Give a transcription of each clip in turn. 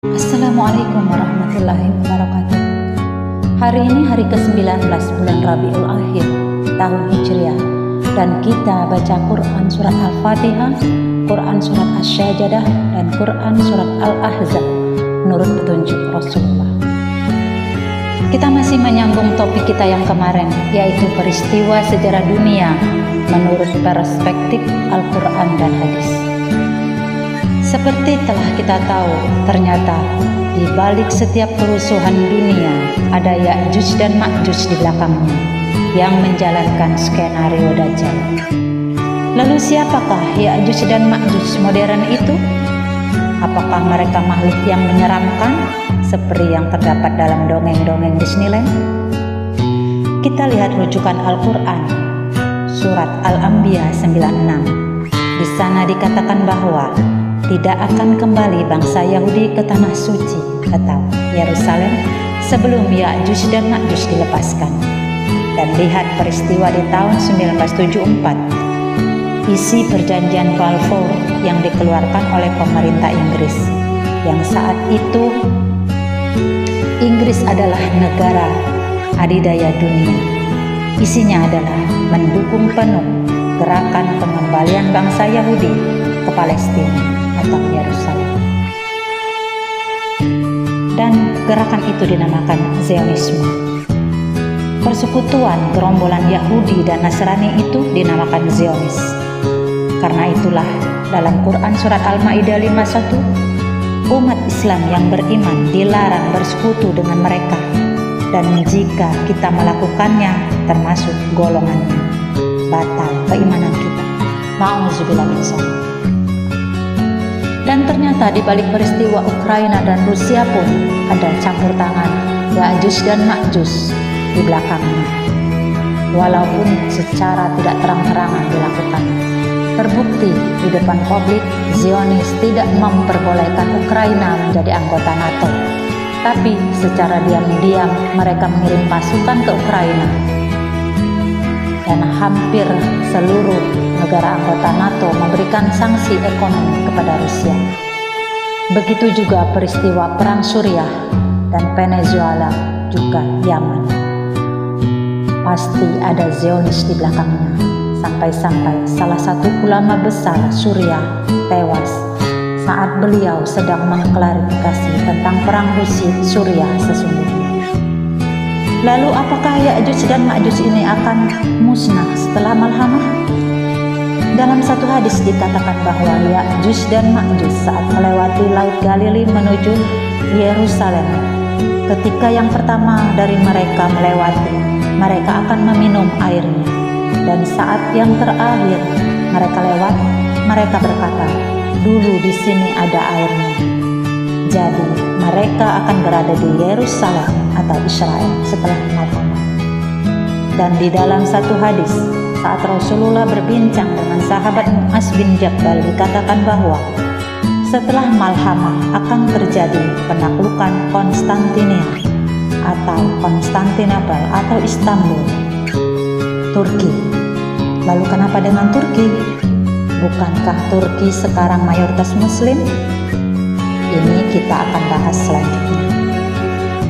Assalamualaikum warahmatullahi wabarakatuh. Hari ini hari ke-19 bulan Rabiul Akhir tahun Hijriah, dan kita baca Quran surat Al-Fatihah, Quran surat Asy-Sajdah, dan Quran surat Al-Ahzab menurut petunjuk Rasulullah. Kita masih menyambung topik kita yang kemarin, yaitu peristiwa sejarah dunia menurut perspektif Al-Quran dan hadis. Seperti telah kita tahu, ternyata di balik setiap kerusuhan dunia ada Ya'juj dan Ma'juj di belakangnya yang menjalankan skenario Dajjal. Lalu siapakah Ya'juj dan Ma'juj modern itu? Apakah mereka makhluk yang menyeramkan seperti yang terdapat dalam dongeng-dongeng Disneyland? Kita lihat rujukan Al-Quran, surat Al-Anbiya 96. Di sana dikatakan bahwa tidak akan kembali bangsa Yahudi ke tanah suci atau Yerusalem sebelum Ya'juj dan Ma'juj dilepaskan. Dan lihat peristiwa di tahun 1974, isi perjanjian Balfour yang dikeluarkan oleh pemerintah Inggris, yang saat itu Inggris adalah negara adidaya dunia. Isinya adalah mendukung penuh gerakan pengembalian bangsa Yahudi ke Palestina atau Yerusalem. Dan gerakan itu dinamakan Zionisme. Persekutuan gerombolan Yahudi dan Nasrani itu dinamakan Zionis. Karena itulah dalam Quran surat Al-Maidah 51, umat Islam yang beriman dilarang bersekutu dengan mereka, dan jika kita melakukannya termasuk golongannya, batal keimanan kita. Na'udzubillah min dzalik. Dan ternyata di balik peristiwa Ukraina dan Rusia pun ada campur tangan Ya'juj dan Ma'juj di belakangnya. Walaupun secara tidak terang-terangan dilakukan. Terbukti di depan publik, Zionis tidak memperbolehkan Ukraina menjadi anggota NATO. Tapi secara diam-diam mereka mengirim pasukan ke Ukraina. Dan hampir seluruh negara anggota NATO memberikan sanksi ekonomi kepada Rusia. Begitu juga peristiwa perang Suriah dan Venezuela, juga Yaman. Pasti ada Zionis di belakangnya, sampai-sampai salah satu ulama besar Suriah tewas saat beliau sedang mengklarifikasi tentang perang Suriah sesungguhnya. Lalu apakah Ya'juj dan Ma'juj ini akan musnah setelah Malhamah? Dalam satu hadis dikatakan bahwa Ya'juj dan Ma'juj saat melewati Laut Galili menuju Yerusalem, ketika yang pertama dari mereka melewati, mereka akan meminum airnya. Dan saat yang terakhir mereka lewat, mereka berkata, dulu di sini ada airnya. Jadi mereka akan berada di Yerusalem atau Israel setelah Malhamah. Dan di dalam satu hadis, saat Rasulullah berbincang dengan sahabat Mu'az bin Jabal, dikatakan bahwa setelah Malhamah akan terjadi penaklukan Konstantinia atau Konstantinopel atau Istanbul, Turki. Lalu kenapa dengan Turki? Bukankah Turki sekarang mayoritas Muslim? Ini kita akan bahas selanjutnya.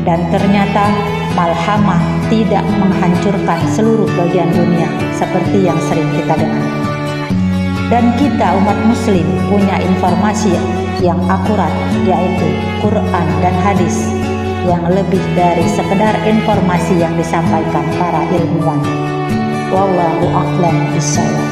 Dan ternyata Malhamah tidak menghancurkan seluruh bagian dunia seperti yang sering kita dengar. Dan kita umat muslim punya informasi yang akurat, yaitu Quran dan hadis, yang lebih dari sekedar informasi yang disampaikan para ilmuwan. Wallahu a'lam bishawab.